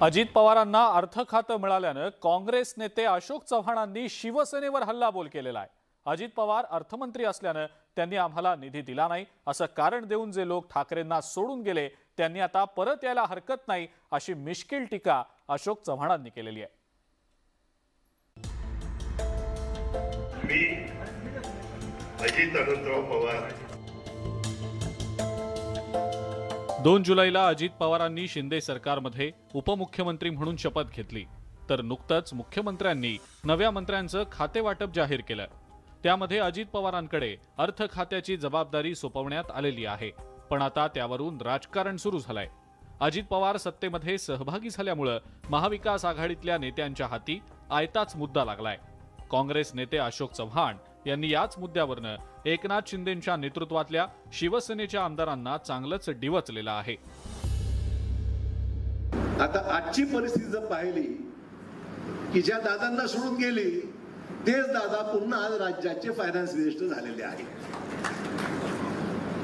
अजित पवारांना अर्थ खातं मिळाल्यानं काँग्रेस नेते अशोक चव्हाणांनी शिवसेनेवर हल्लाबोल केलेला आहे। अजित पवार अर्थमंत्री असल्यानं त्यांनी आम्हाला निधी दिला नाही असं कारण देऊन जे लोक ठाकरेंना सोडून गेले त्यांनी आता परत यायला हरकत नाही अशी मिश्किल टीका अशोक चव्हाणांनी केलेली आहे। मी अजित पवार 2 जुलैला अजित पवारांनी शिंदे सरकारमध्ये उपमुख्यमंत्री म्हणून शपथ घेतली तर नुकतंच मुख्यमंत्र्यांनी नव्या मंत्र्यांचं खातेवाटप जाहीर केलं। त्यामध्ये अजित पवारांकडे अर्थ खात्याची जबाबदारी सोपवण्यात आलेली आहे, पण आता त्यावरून राजकारण सुरू झालंय। अजित पवार सत्तेमध्ये सहभागी झाल्यामुळे महाविकास आघाडीतल्या नेत्यांच्या हाती आयताच मुद्दा लागलाय। काँग्रेस नेते अशोक चव्हाण यांनी याच मुद्द्यावरनं एकनाथ शिंदेंच्या नेतृत्वातल्या शिवसेनेच्या आमदारांना चांगलंच डिवचलेलं आहे। आता आजची परिस्थिती जर पाहिली की ज्या दादांना सोडून गेली तेच दादा पुन्हा आज राज्याचे फायनान्स मिनिस्टर झालेले आहेत।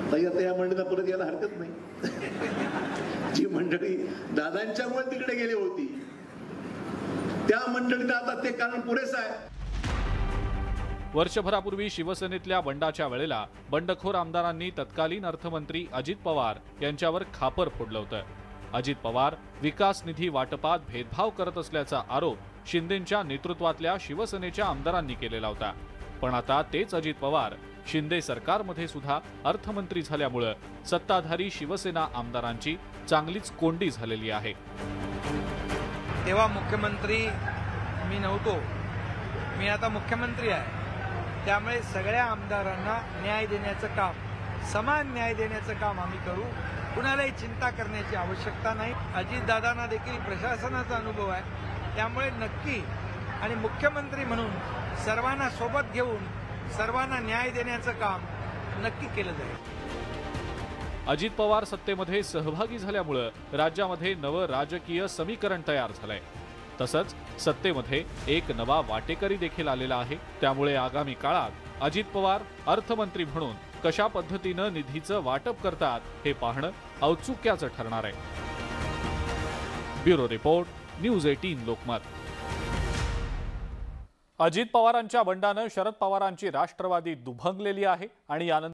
आता या मंडळीला परत यायला हरकत नाही। जी मंडळी दादांच्यामुळे तिकडे गेली होती त्या मंडळीला आता ते कारण पुरेसं आहे। वर्षभरापूर्वी शिवसेनेतल्या बंडाच्या वेळेला बंडखोर आमदारांनी तत्कालीन अर्थमंत्री अजित पवार यांच्यावर खापर फोडलं होतं। अजित पवार विकास निधी वाटपात भेदभाव करत असल्याचा आरोप शिंदेंच्या नेतृत्वातल्या शिवसेनेच्या आमदारांनी केलेला होता। पण आता तेच अजित पवार शिंदे सरकारमध्ये सुद्धा अर्थमंत्री झाल्यामुळे सत्ताधारी शिवसेना आमदारांची चांगलीच कोंडी झालेली आहे। तेव्हा मुख्यमंत्री मी नव्हतो, मी आता मुख्यमंत्री आहे, त्यामुळे सगळ्या आमदारांना न्याय देण्याचं काम, समान न्याय देण्याचं काम आम्ही करू। कुणालाही चिंता करण्याची आवश्यकता नाही। अजितदादांना देखील प्रशासनाचा अनुभव आहे, त्यामुळे नक्की आणि मुख्यमंत्री म्हणून सर्वांना सोबत घेऊन सर्वांना न्याय देण्याचं काम नक्की केलं जाईल। अजित पवार सत्तेमध्ये सहभागी झाल्यामुळे राज्यामध्ये नवं राजकीय समीकरण तयार झालंय। तसंच सत्तेमध्ये एक नवा वाटेकरी देखील आलेला आहे। त्यामुळे आगामी काळात अजित पवार अर्थमंत्री म्हणून कशा पद्धतीनं निधीचं वाटप करतात हे पाहणं औत्सुक्याचं ठरणार आहे। Bureau report, news 18 Lokmat. Ajit पवारांच्या बंडानं शरद पवारांची राष्ट्रवादी दुभंगलेली आहे आणि यानंतर